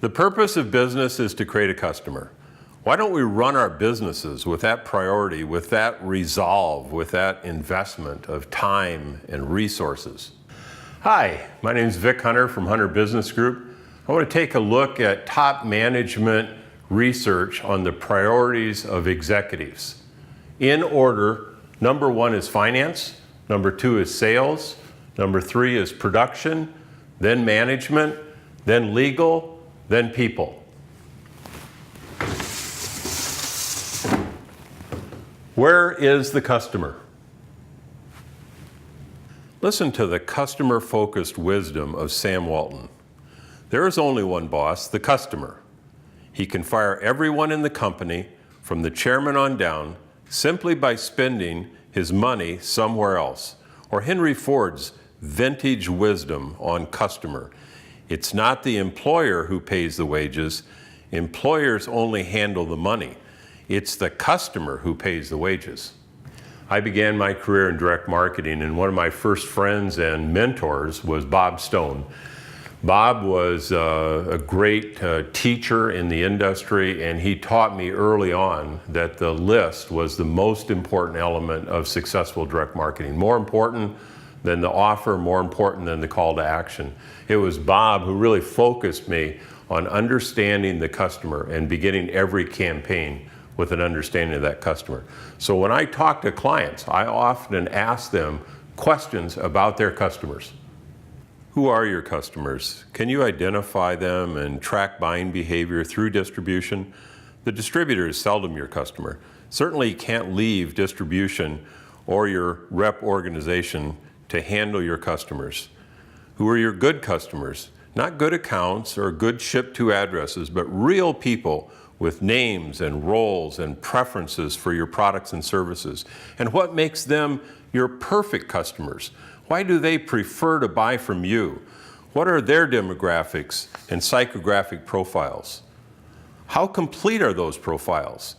The purpose of business is to create a customer. Why don't we run our businesses with that priority, with that resolve, with that investment of time and resources? Hi, my name is Vic Hunter from Hunter Business Group. I want to take a look at top management research on the priorities of executives. In order, number 1 is finance, number 2 is sales, number 3 is production, then management, then legal, then people. Where is the customer? Listen to the customer-focused wisdom of Sam Walton. There is only one boss, the customer. He can fire everyone in the company, from the chairman on down, simply by spending his money somewhere else. Or Henry Ford's vintage wisdom on customer. It's not the employer who pays the wages. Employers only handle the money. It's the customer who pays the wages. I began my career in direct marketing, and one of my first friends and mentors was Bob Stone. Bob was a great teacher in the industry, and he taught me early on that the list was the most important element of successful direct marketing. More important than the offer, more important than the call to action. It was Bob who really focused me on understanding the customer and beginning every campaign with an understanding of that customer. So when I talk to clients, I often ask them questions about their customers. Who are your customers? Can you identify them and track buying behavior through distribution? The distributor is seldom your customer. Certainly you can't leave distribution or your rep organization to handle your customers. Who are your good customers? Not good accounts or good ship-to addresses, but real people with names and roles and preferences for your products and services. And what makes them your perfect customers? Why do they prefer to buy from you? What are their demographics and psychographic profiles? How complete are those profiles?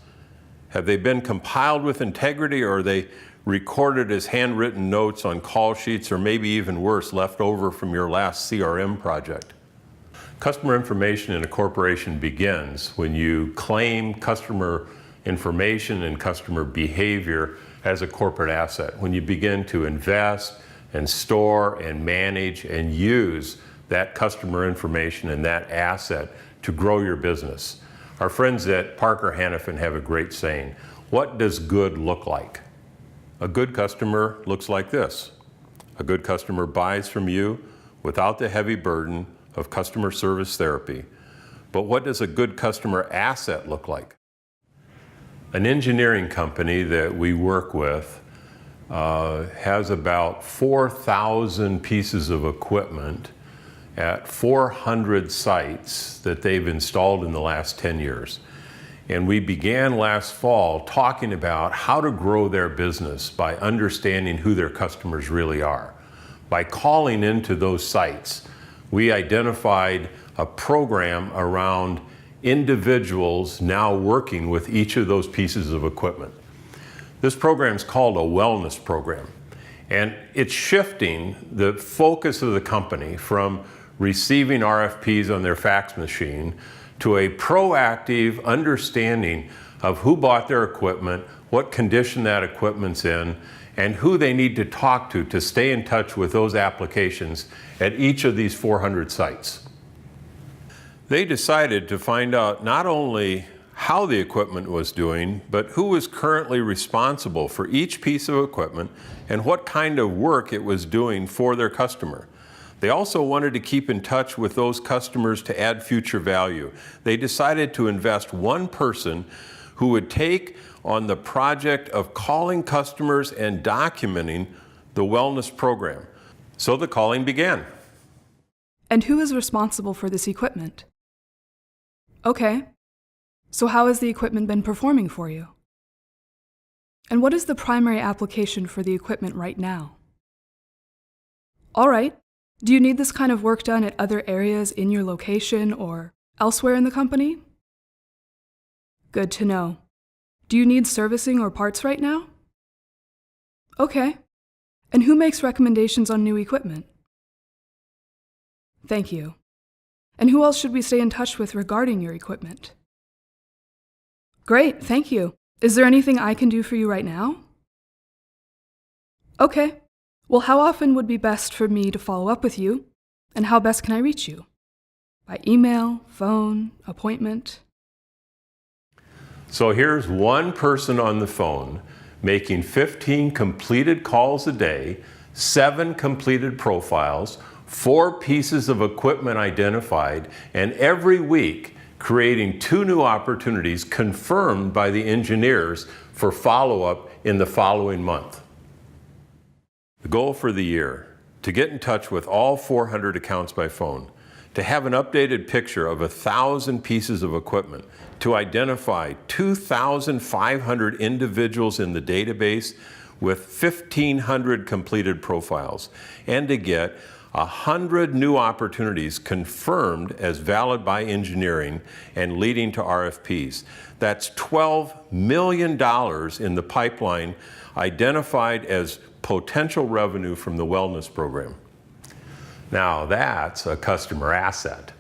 Have they been compiled with integrity, or are they recorded as handwritten notes on call sheets, or maybe even worse, left over from your last CRM project? Customer information in a corporation begins when you claim customer information and customer behavior as a corporate asset, when you begin to invest and store and manage and use that customer information and that asset to grow your business. Our friends at Parker Hannifin have a great saying: what does good look like? A good customer looks like this. A good customer buys from you without the heavy burden of customer service therapy. But what does a good customer asset look like? An engineering company that we work with has about 4,000 pieces of equipment at 400 sites that they've installed in the last 10 years. And we began last fall talking about how to grow their business by understanding who their customers really are. By calling into those sites, we identified a program around individuals now working with each of those pieces of equipment. This program is called a wellness program, and it's shifting the focus of the company from receiving RFPs on their fax machine to a proactive understanding of who bought their equipment, what condition that equipment's in, and who they need to talk to stay in touch with those applications at each of these 400 sites. They decided to find out not only how the equipment was doing, but who was currently responsible for each piece of equipment and what kind of work it was doing for their customer. They also wanted to keep in touch with those customers to add future value. They decided to invest one person who would take on the project of calling customers and documenting the wellness program. So the calling began. And who is responsible for this equipment? Okay, so how has the equipment been performing for you? And what is the primary application for the equipment right now? All right, do you need this kind of work done at other areas in your location or elsewhere in the company? Good to know. Do you need servicing or parts right now? Okay. And who makes recommendations on new equipment? Thank you. And who else should we stay in touch with regarding your equipment? Great, thank you. Is there anything I can do for you right now? Okay. Well, how often would be best for me to follow up with you? And how best can I reach you? By email, phone, appointment? So here's one person on the phone making 15 completed calls a day, 7 completed profiles, 4 pieces of equipment identified, and every week creating 2 new opportunities confirmed by the engineers for follow-up in the following month. The goal for the year: to get in touch with all 400 accounts by phone, to have an updated picture of 1,000 pieces of equipment, to identify 2,500 individuals in the database with 1,500 completed profiles, and to get 100 new opportunities confirmed as valid by engineering and leading to RFPs. That's $12 million in the pipeline identified as potential revenue from the wellness program. Now that's a customer asset.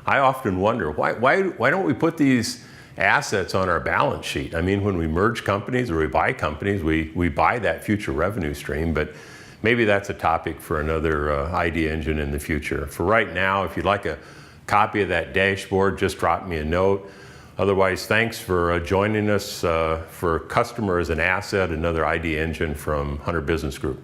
I often wonder, why don't we put these assets on our balance sheet? I mean, when we merge companies or we buy companies, we buy that future revenue stream, but maybe that's a topic for another Idea Engine in the future. For right now, if you'd like a copy of that dashboard, just drop me a note. Otherwise, thanks for joining us for Customer as an Asset, another Idea Engine from Hunter Business Group.